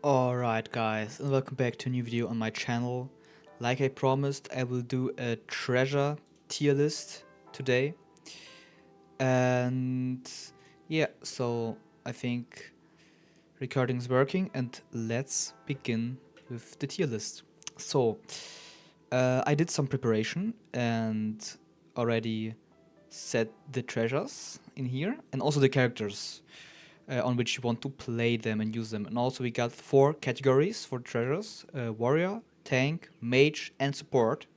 Alright guys, and welcome back to a new video on my channel. Like I promised, I will do a treasure tier list today. And yeah, so I think recording is working and let's begin with the tier list. So, I did some preparation and already set the treasures in here and also the characters on which you want to play them and use them. And also we got 4 categories for treasures: warrior, tank, mage, and support.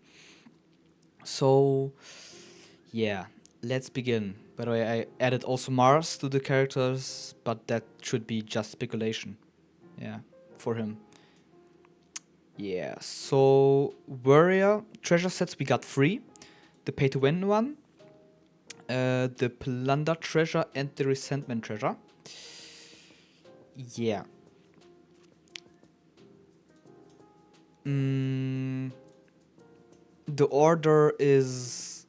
So yeah, let's begin. By the way, I added also Mars to the characters, but that should be just speculation. Yeah, for him. Yeah, so warrior treasure sets we got 3. The pay to win one, the plunder treasure, and the resentment treasure. Yeah. Mm, the order is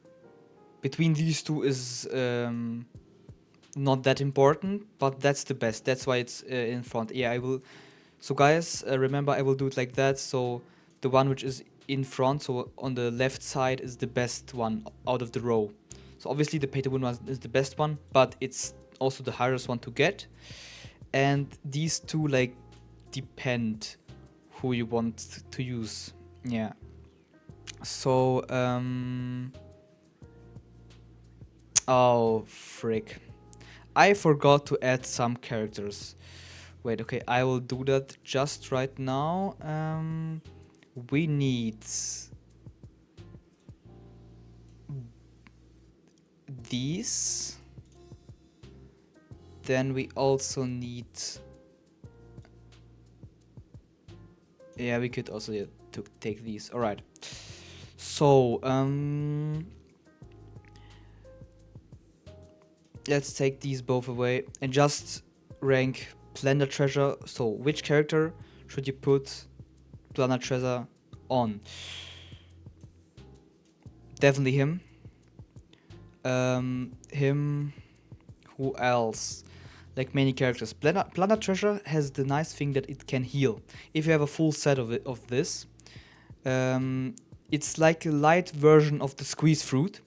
between these two is not that important, but that's the best. That's why it's in front. Yeah, I will. So guys, remember I will do it like that. So the one which is in front, so on the left side, is the best one out of the row. So obviously the pay to win one is the best one, but it's also the hardest one to get. And these two like depend who you want to use. Yeah. So oh frick. I forgot to add some characters. Wait, okay, I will do that just right now. We need these. Then we also need. Yeah, we could also to take these. All right. So let's take these both away and just rank Plunder Treasure. So which character should you put Plunder Treasure on? Definitely him. Him. Who else? Like many characters. Plunder Treasure has the nice thing that it can heal. If you have a full set of this, it's like a light version of the Squeeze Fruit.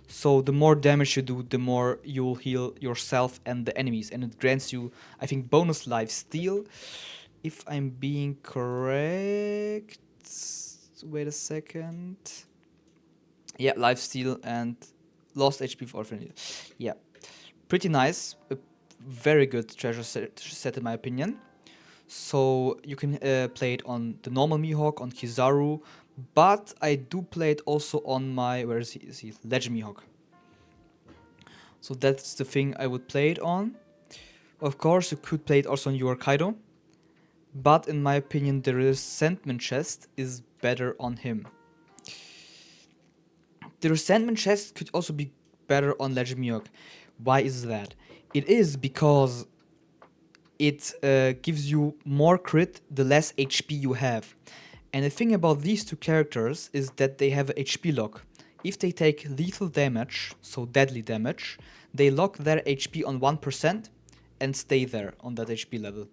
So the more damage you do, the more you'll heal yourself and the enemies, and it grants you, I think, bonus life steal. If I'm being correct, wait a second. Yeah, life steal and lost HP for friendly. Yeah, pretty nice. A very good treasure set in my opinion. So you can play it on the normal Mihawk, on Kizaru, but I do play it also on my, where is he? Is he Legend Mihawk? So that's the thing I would play it on. Of course, you could play it also on your Kaido, but in my opinion, the Resentment Chest is better on him. The Resentment Chest could also be better on Legend Mihawk. Why is that? It is because it gives you more crit the less HP you have. And the thing about these two characters is that they have a HP lock. If they take lethal damage, so deadly damage, they lock their HP on 1% and stay there on that HP level.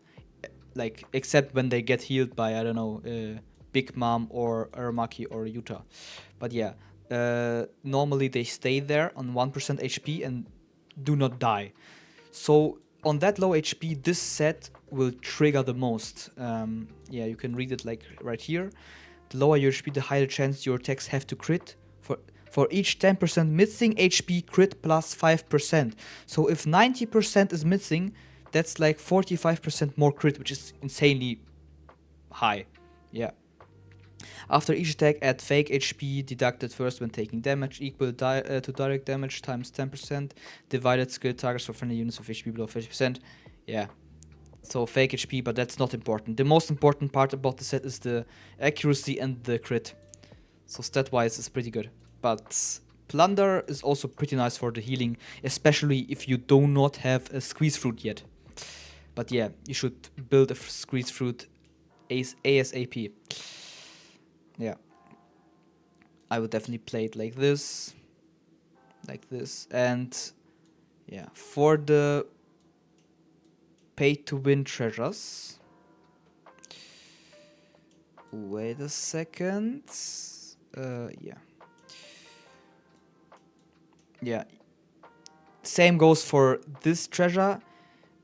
Like, except when they get healed by, I don't know, Big Mom or Aramaki or Yuta. But yeah, normally they stay there on 1% HP and do not die. So on that low HP, this set will trigger the most. Yeah, you can read it like right here. The lower your HP, the higher chance your attacks have to crit. For each 10% missing HP, crit plus 5%. So if 90% is missing, that's like 45% more crit, which is insanely high. Yeah. After each attack, add fake HP deducted first when taking damage equal to direct damage times 10%. Divided skill targets for friendly units of HP below 50%. Yeah. So fake HP, but that's not important. The most important part about the set is the accuracy and the crit. So stat-wise, it's pretty good. But Plunder is also pretty nice for the healing, especially if you do not have a Squeeze Fruit yet. But yeah, you should build a Squeeze Fruit ASAP. Yeah. I would definitely play it like this. And yeah, for the pay to win treasures, Wait a second. Yeah. Yeah. Same goes for this treasure,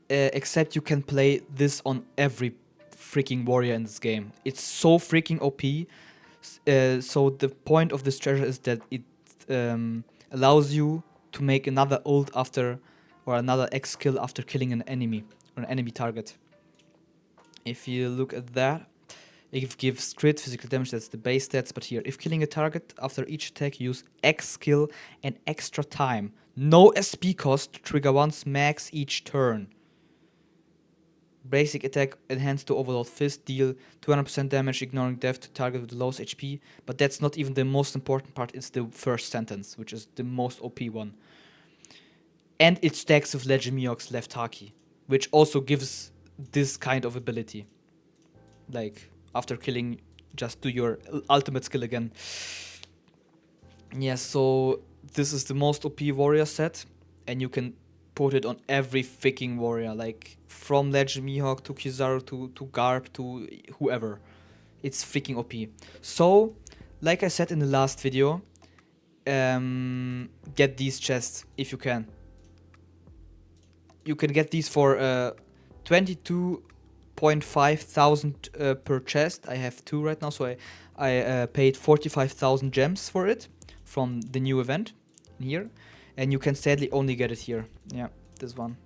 except you can play this on every freaking warrior in this game. It's so freaking OP. So the point of this treasure is that it allows you to make another ult after, or another X skill after killing an enemy or an enemy target. If you look at that, it gives crit, physical damage, that's the base stats, but here, if killing a target after each attack, use X skill and extra time. No SP cost, trigger once max each turn. Basic attack enhanced to Overload Fist, deal 200% damage, ignoring death to target with the lowest HP. But that's not even the most important part, it's the first sentence, which is the most OP one. And it stacks with Legend Miok's left Haki, which also gives this kind of ability. Like, after killing, just do your ultimate skill again. Yeah, so this is the most OP warrior set, and you can put it on every freaking warrior, like from Legend Mihawk to Kizaru to Garb to whoever. It's freaking OP. So, like I said in the last video, get these chests if you can. You can get these for 22.5 thousand per chest. I have 2 right now, so I paid 45,000 gems for it from the new event here, and you can sadly only get it here. Yeah, this one.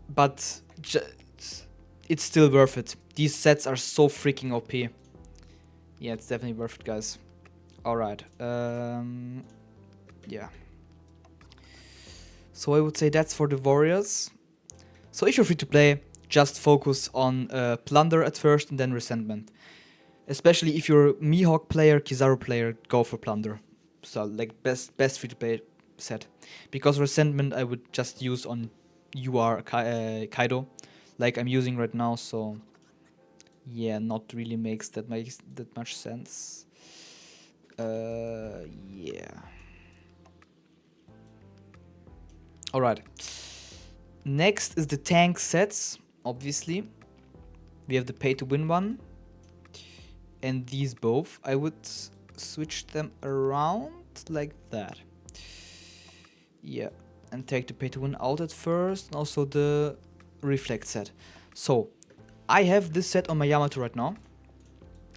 But it's still worth it. These sets are so freaking OP. Yeah, it's definitely worth it, guys. Alright. Yeah. So I would say that's for the warriors. So if you're free to play, just focus on Plunder at first and then Resentment. Especially if you're Mihawk player, Kizaru player, go for Plunder. So like best free to play set. Because Resentment I would just use on Kaido, like I'm using right now. So yeah, not really makes that much sense. Yeah. Alright. Next is the tank sets, obviously. We have the pay to win one. And these both. I would switch them around like that. Yeah. And take the pay to win out at first. And also the reflect set. So, I have this set on my Yamato right now.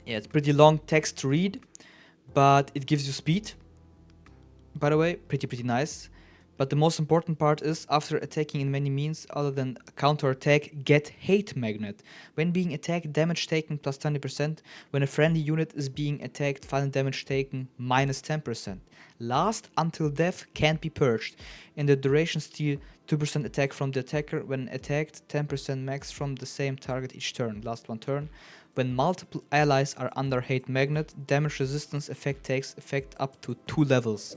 Yeah, it's pretty long text to read. But it gives you speed. By the way, pretty nice. But the most important part is, after attacking in many means other than counter-attack, get Hate Magnet. When being attacked, damage taken plus 20%. When a friendly unit is being attacked, final damage taken minus 10%. Last until death can't be purged. In the duration, steal 2% attack from the attacker. When attacked, 10% max from the same target each turn. Last one turn. When multiple allies are under Hate Magnet, damage resistance effect takes effect up to 2 levels.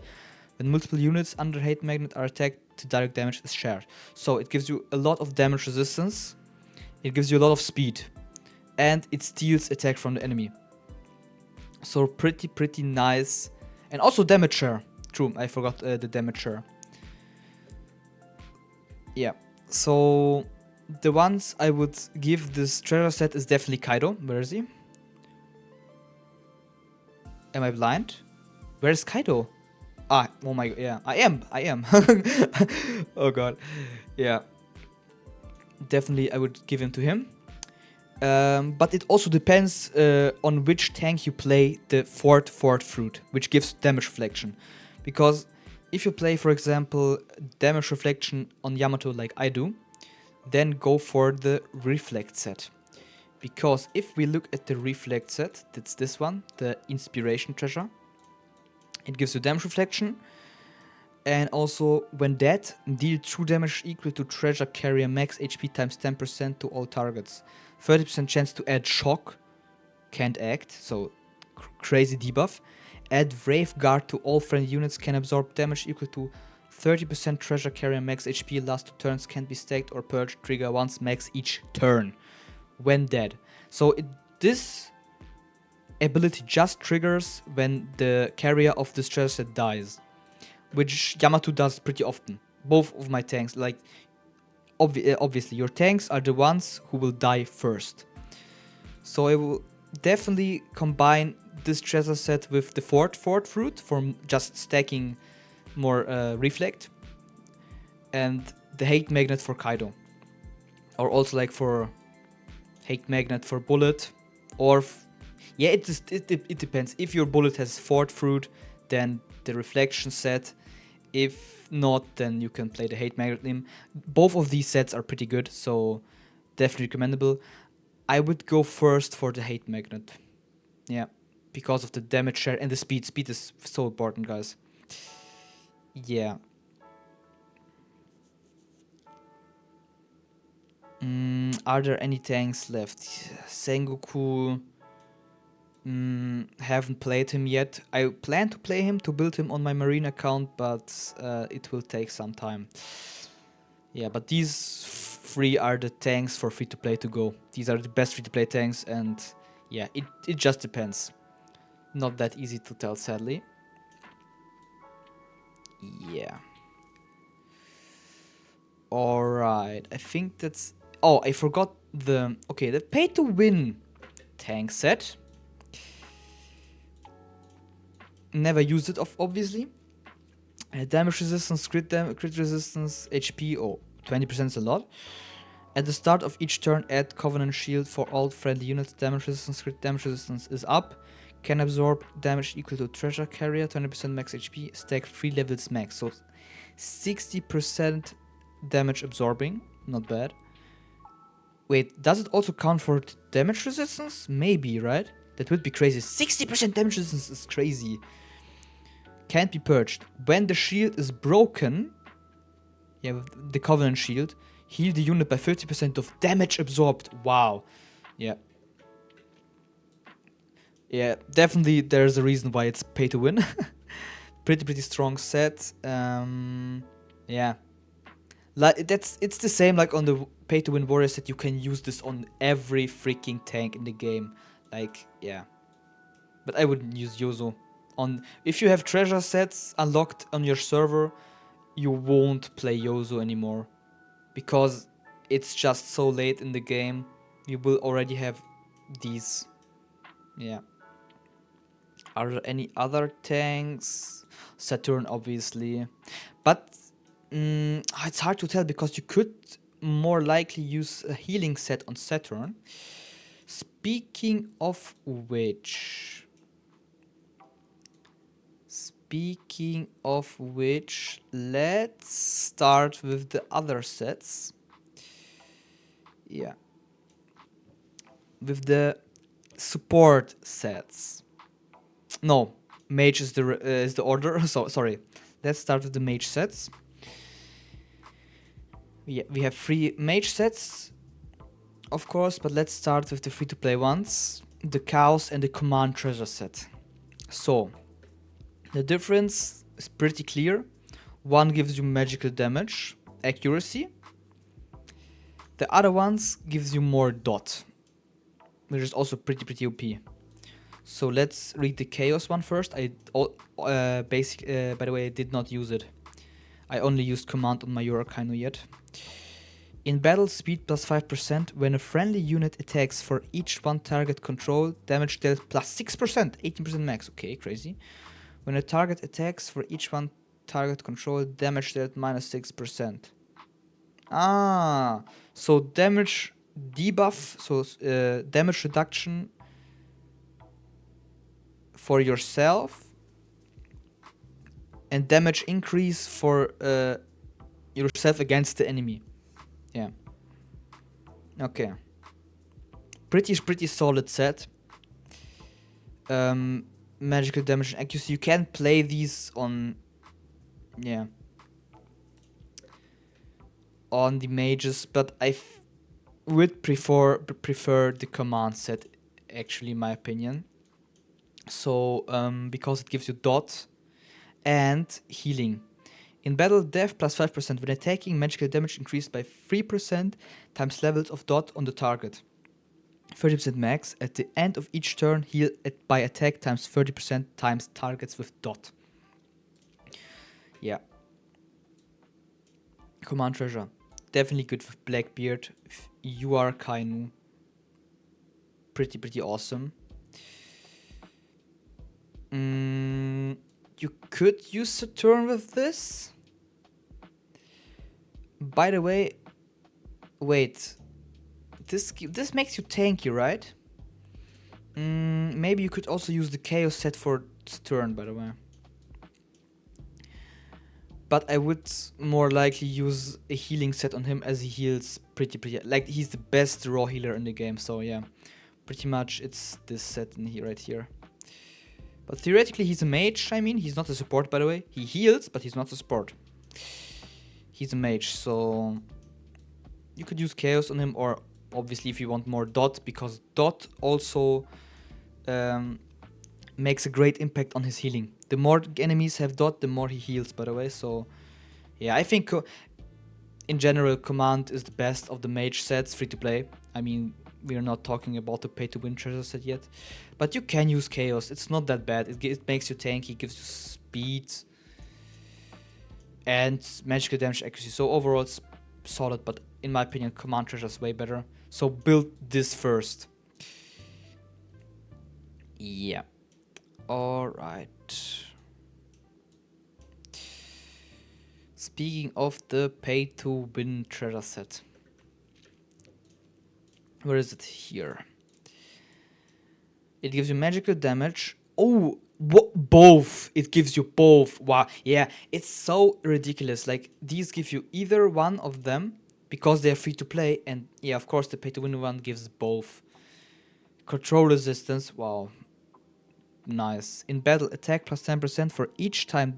When multiple units under Hate Magnet are attacked, the direct damage is shared. So it gives you a lot of damage resistance, it gives you a lot of speed, and it steals attack from the enemy. So pretty nice. And also damage share. True, I forgot the damage share. Yeah, so the ones I would give this treasure set is definitely Kaido. Where is he? Am I blind? Where is Kaido? Ah, oh my god, yeah, I am. Oh god, yeah. Definitely I would give him to him. But it also depends on which tank you play the fourth fruit, which gives damage reflection. Because if you play, for example, damage reflection on Yamato like I do, then go for the reflect set. Because if we look at the reflect set, that's this one, the inspiration treasure. It gives you damage reflection, and also when dead, deal true damage equal to treasure carrier max HP times 10% to all targets. 30% chance to add shock, can't act, so crazy debuff. Add Wraith Guard to all friendly units, can absorb damage equal to 30% treasure carrier max HP, last 2 turns, can't be stacked or purged, trigger once max each turn when dead. So this ability just triggers when the carrier of this treasure set dies, which Yamato does pretty often. Both of my tanks, like obviously your tanks are the ones who will die first. So I will definitely combine this treasure set with the Fort fruit for just stacking more reflect, and the hate magnet for Kaido, or also like for hate magnet for bullet, or yeah, it depends. If your bullet has Fort fruit, then the reflection set. If not, then you can play the hate magnet limb. Both of these sets are pretty good, so definitely recommendable. I would go first for the hate magnet. Yeah, because of the damage share and the speed. Speed is so important, guys. Yeah. Are there any tanks left? Sengoku. Haven't played him yet. I plan to play him to build him on my marine account, but it will take some time. Yeah, but these three are the tanks for free to play to go. These are the best free to play tanks, and yeah, it just depends. Not that easy to tell, sadly. Yeah. Alright, I think that's... Oh, I forgot the... Okay, the pay to win tank set. Never used it, obviously. Damage resistance, crit resistance, HP. Oh, 20% is a lot. At the start of each turn, add Covenant Shield for all friendly units. Damage resistance, crit damage resistance is up. Can absorb damage equal to Treasure Carrier, 20% max HP, stack 3 levels max. So 60% damage absorbing, not bad. Wait, does it also count for damage resistance? Maybe, right? That would be crazy. 60% damage resistance is crazy. Can't be purged. When the shield is broken, yeah, with the Covenant Shield, heal the unit by 50% of damage absorbed. Wow. Yeah. Yeah, definitely there's a reason why it's pay to win. Pretty strong set. Yeah. Like it's the same like on the pay to win warrior set. You can use this on every freaking tank in the game. Like, yeah. But I wouldn't use Yozo. If you have treasure sets unlocked on your server, you won't play Yozo anymore. Because it's just so late in the game. You will already have these. Yeah. Are there any other tanks? Saturn, obviously. But it's hard to tell because you could more likely use a healing set on Saturn. Speaking of which... let's start with the other sets. Yeah. With the support sets. No, mage is the order. So sorry. Let's start with the mage sets. Yeah, we have 3 mage sets, of course, but let's start with the free-to-play ones. The Chaos and the Command Treasure set. So, the difference is pretty clear. One gives you magical damage, accuracy. The other ones gives you more dot, which is also pretty OP. So let's read the Chaos one first. By the way, I did not use it. I only used command on my Yorakaino yet. In battle, speed plus 5%. When a friendly unit attacks for each one target control, damage dealt plus 6%, 18% max. Okay, crazy. When a target attacks for each one target control, damage dealt minus 6%. Ah, so damage debuff, so damage reduction for yourself, and damage increase for yourself against the enemy. Yeah. Okay. Pretty solid set. Magical damage and accuracy. You can play these on... Yeah. On the mages, but I would prefer the command set, actually, in my opinion. So, because it gives you dot and healing. In battle, death plus 5%. When attacking, magical damage increased by 3% times levels of dot on the target. 30% max. At the end of each turn, heal by attack times 30% times targets with dot. Yeah. Command Treasure. Definitely good with Blackbeard. If you are Kainu. pretty awesome. You could use a turn with this. By the way, wait. This makes you tanky, right? Maybe you could also use the chaos set for turn, by the way. But I would more likely use a healing set on him, as he heals pretty. Like, he's the best raw healer in the game, so yeah. Pretty much it's this set in here, right here. But theoretically he's a mage, I mean. He's not a support, by the way. He heals, but he's not a support. He's a mage, so you could use chaos on him, or obviously if you want more dot, because dot also makes a great impact on his healing. The more enemies have dot, the more he heals, by the way. So yeah, I think in general Command is the best of the mage sets, free to play. I mean, we are not talking about the pay to win treasure set yet, but you can use chaos. It's not that bad. It makes you tanky, gives you speed and magical damage accuracy. So overall it's solid, but in my opinion Command treasure is way better. So build this first. Yeah. Alright. Speaking of the pay to win treasure set. Where is it? Here. It gives you magical damage. Oh, both. It gives you both. Wow. Yeah, it's so ridiculous. Like, these give you either one of them because they're free to play. And yeah, of course, the pay to win one gives both. Control resistance. Wow. Nice. In battle, attack plus 10% for each time.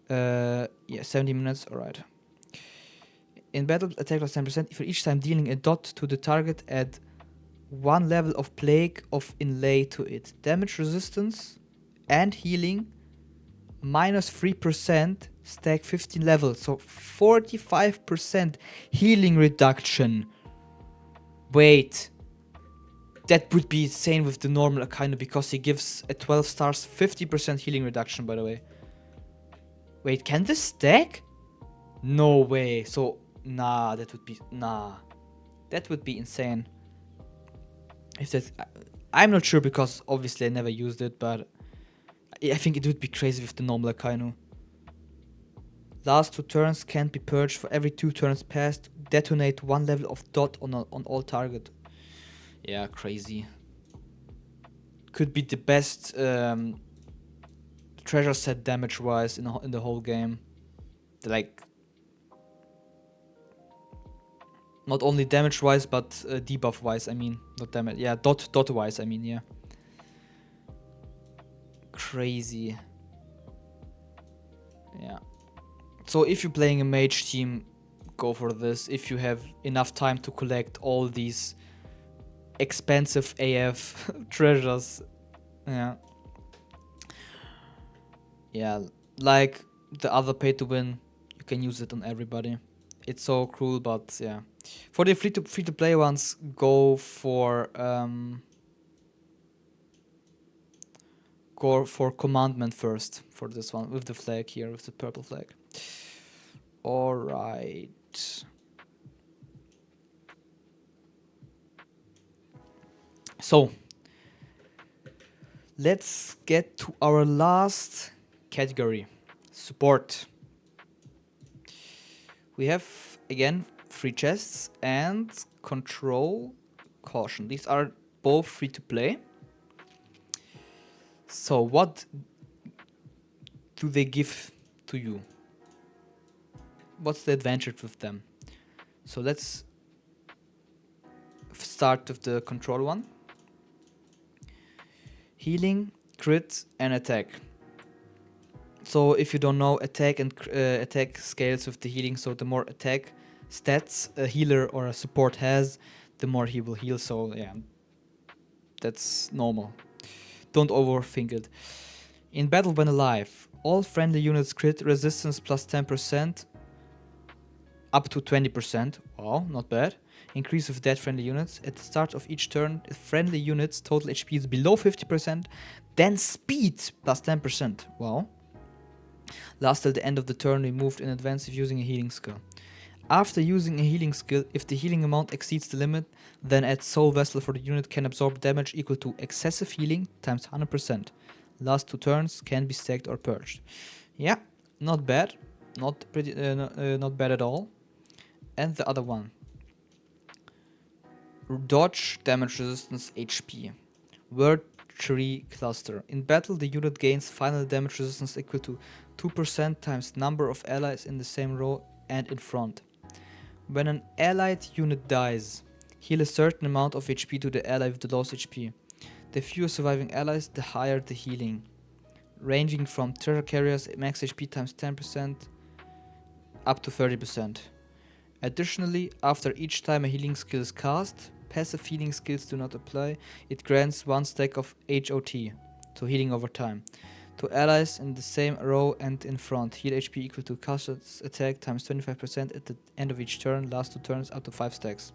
Yeah, 70 minutes. Alright. In battle, attack plus 10% for each time dealing a dot to the target at one level of plague of inlay to it. Damage resistance and healing minus 3%, stack 15 levels. So 45% healing reduction. Wait. That would be insane with the normal Akainu, because he gives at 12 stars 50% healing reduction, by the way. Wait, can this stack? No way. So, nah, that would be... Nah. That would be insane. If that... I'm not sure, because obviously I never used it, but... I think it would be crazy with the normal Akainu. Last 2 turns can't be purged. For every 2 turns passed, detonate 1 level of dot on all target. Yeah, crazy. Could be the best treasure set damage-wise in the whole game. Like, not only damage-wise, but debuff-wise. I mean, not damage. Yeah, dot-wise. I mean, yeah. Crazy. Yeah. So if you're playing a mage team, go for this. If you have enough time to collect all these expensive AF treasures. Yeah. Yeah, like the other pay to win, you can use it on everybody. It's so cruel, but yeah. For the free to play ones, go for commandment first for this one, with the flag here, with the purple flag. Alright. So, let's get to our last category, support. We have, again, free chests and control caution. These are both free to play. So what do they give to you? What's the advantage with them? So let's start with the control one. Healing, crit, and attack. So if you don't know, attack and attack scales with the healing. So the more attack stats a healer or a support has, the more he will heal. So yeah, that's normal. Don't overthink it. In battle when alive, all friendly units crit resistance plus 10%, up to 20%. Wow, not bad. Increase with dead friendly units. At the start of each turn, if friendly units total HP is below 50%, then speed plus 10%. Wow. Last till the end of the turn, removed in advance if using a healing skill. After using a healing skill, if the healing amount exceeds the limit, then add Soul Vessel for the unit can absorb damage equal to excessive healing times 100%. Last 2 turns can be stacked or purged. Yeah, not bad. Not bad at all. And the other one. Dodge damage resistance HP. Word tree cluster. In battle, the unit gains final damage resistance equal to 2% times number of allies in the same row and in front. When an allied unit dies, heal a certain amount of HP to the ally with the lowest HP. The fewer surviving allies, the higher the healing. Ranging from treasure carriers max HP times 10% up to 30%. Additionally, after each time a healing skill is cast, passive healing skills do not apply. It grants 1 stack of HOT, so healing over time, to allies in the same row and in front. Heal HP equal to caster's attack times 25% at the end of each turn, last 2 turns up to 5 stacks.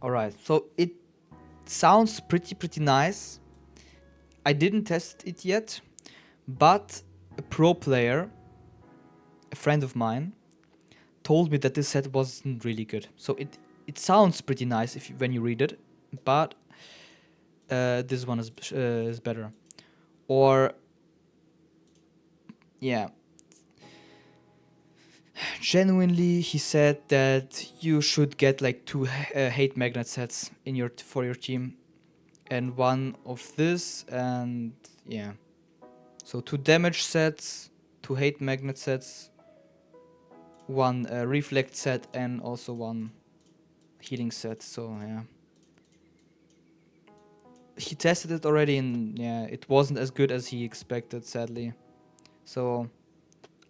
Alright, so it sounds pretty nice. I didn't test it yet, but a pro player, a friend of mine, told me that this set wasn't really good. So it sounds pretty nice when you read it, but this one is better. Or yeah, genuinely, he said that you should get like 2 hate magnet sets in for your team, and 1 of this, and yeah, so 2 damage sets, 2 hate magnet sets, 1 reflect set, and also 1 healing set. So yeah, he tested it already, and yeah, it wasn't as good as he expected, sadly. So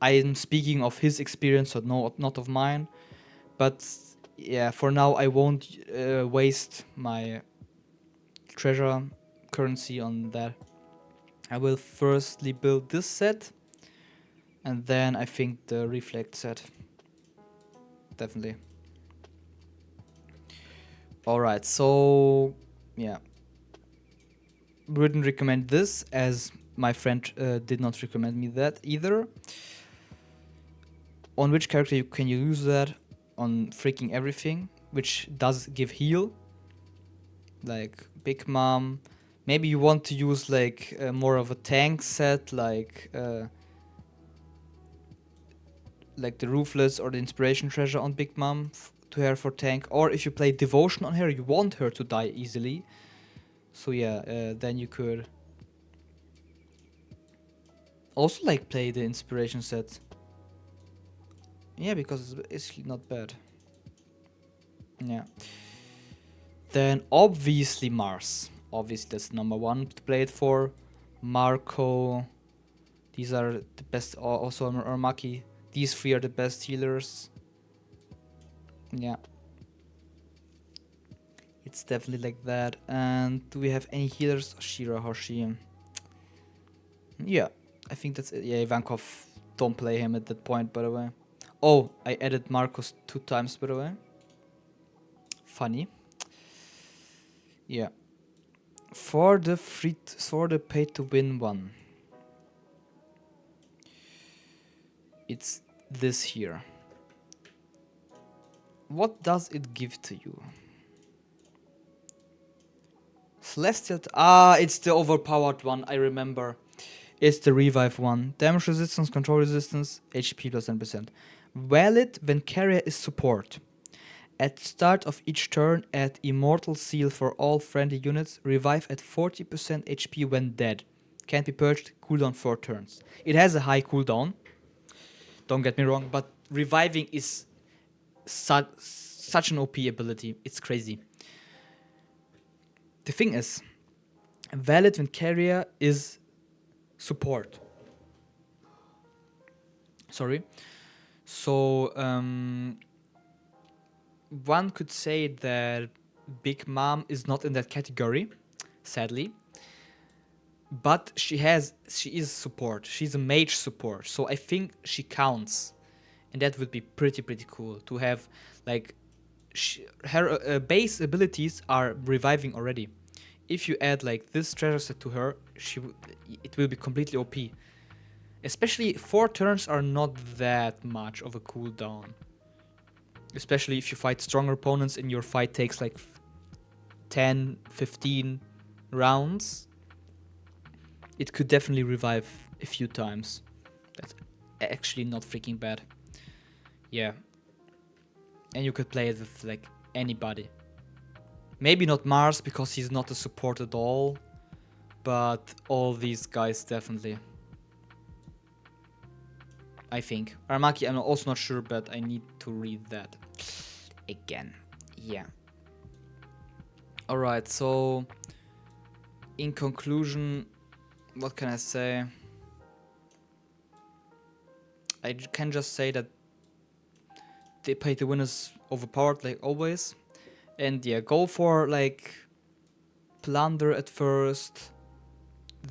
I am speaking of his experience, so not of mine. But yeah, for now I won't waste my treasure currency on that. I will firstly build this set, and then I think the reflect set. Definitely. Alright, so yeah. Wouldn't recommend this, as my friend did not recommend me that either. On which character can you use that? On freaking everything, which does give heal. Like Big Mom. Maybe you want to use like more of a tank set, like the Ruthless or the Inspiration Treasure on Big Mom to her for tank. Or if you play Devotion on her, you want her to die easily. So yeah, then you could also like play the Inspiration set. Yeah, because it's not bad. Yeah. Then obviously Mars. Obviously that's number 1 to play it for. Marco. These are the best. Also Maki. These 3 are the best healers. Yeah. It's definitely like that. And do we have any healers? Shira Hoshi. Yeah. I think that's it. Yeah, Ivankov. Don't play him at that point, by the way. Oh, I added Marcos 2 times, by the way. Funny. Yeah. For the pay to win one, it's this here. What does it give to you? Celestial. It's the overpowered one. I remember. It's the revive one. Damage resistance, control resistance, HP plus 10%. Valid when carrier is support. At start of each turn, add Immortal Seal for all friendly units. Revive at 40% HP when dead. Can't be purged. Cooldown 4 turns. It has a high cooldown. Don't get me wrong, but reviving is such an OP ability. It's crazy. The thing is, valid when carrier is support. Sorry. So, one could say that Big Mom is not in that category, sadly. But she is support. She's a mage support, so I think she counts, and that would be pretty cool to have. Like, her base abilities are reviving already. If you add like this treasure set to her, it will be completely OP. Especially 4 turns are not that much of a cooldown. Especially if you fight stronger opponents and your fight takes like 10, 15 rounds. It could definitely revive a few times. That's actually not freaking bad. Yeah. And you could play it with like anybody. Maybe not Mars because he's not a support at all. But all these guys definitely. I think. Aramaki, I'm also not sure, but I need to read that again. Yeah. Alright, so in conclusion, what can I say? I can just say that they pay to win is overpowered like always. And yeah, go for like plunder at first.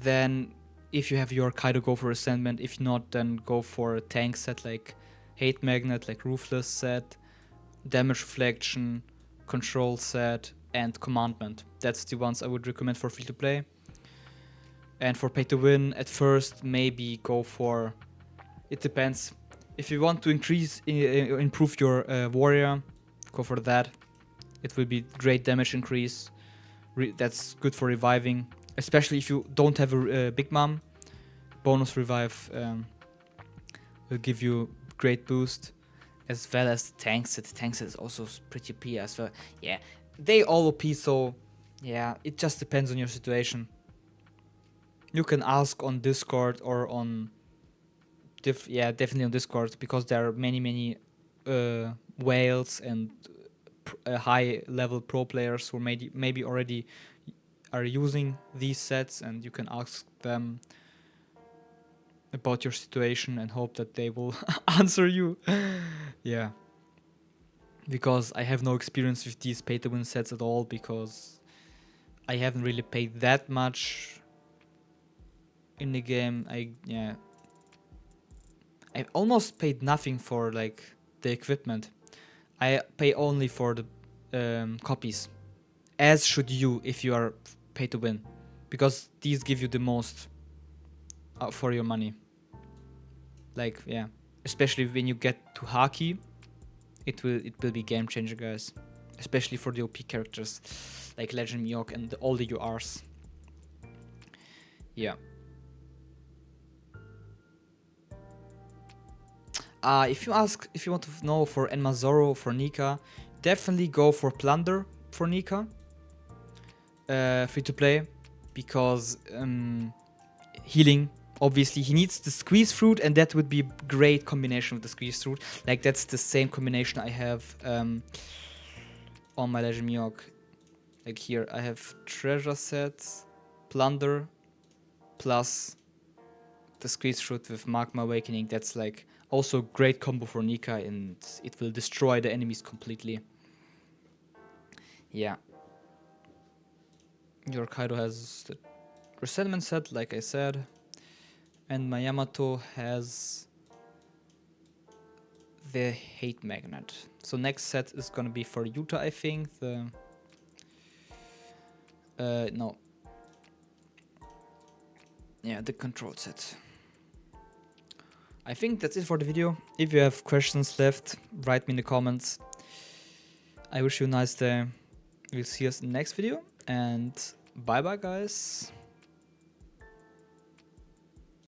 Then if you have your Kaido, go for Resentment. If not, then go for a tank set like Hate Magnet, like Ruthless set, Damage Reflection, Control set, and Commandment. That's the ones I would recommend for free to play. And for pay to win, at first maybe go for, it depends. If you want to improve your warrior, go for that. It will be great damage increase. That's good for reviving, especially if you don't have a big mom. Bonus revive will give you great boost, as well as tank set. Tank set is also pretty OP as well. Yeah, they all OP, so yeah, it just depends on your situation. You can ask on Discord or on definitely on Discord, because there are many whales and high level pro players who maybe already are using these sets, and you can ask them about your situation and hope that they will answer you. Yeah, because I have no experience with these pay to win sets at all, because I haven't really paid that much in the game. I almost paid nothing for like the equipment. I pay only for the copies, as should you if you are pay to win, because these give you the most for your money. Like, yeah, especially when you get to Haki, it will be game changer, guys. Especially for the OP characters like Legend Miyok and all the URs. Yeah. If you want to know for Enmazoro, for Nika, definitely go for Plunder for Nika. Free to play, because healing, obviously he needs the Squeeze Fruit, and that would be a great combination with the Squeeze Fruit. Like, that's the same combination I have on my Legend Miyok. Like here I have Treasure Sets, Plunder, plus the Squeeze Fruit with Magma Awakening. That's like also a great combo for Nika, and it will destroy the enemies completely. Yeah. Your Kaido has the Resentment set, like I said, and my Yamato has the Hate Magnet. So next set is gonna be for Yuta, I think. No. Yeah, the control set. I think that's it for the video. If you have questions left, write me in the comments. I wish you a nice day. We'll see us in the next video, and bye bye, guys.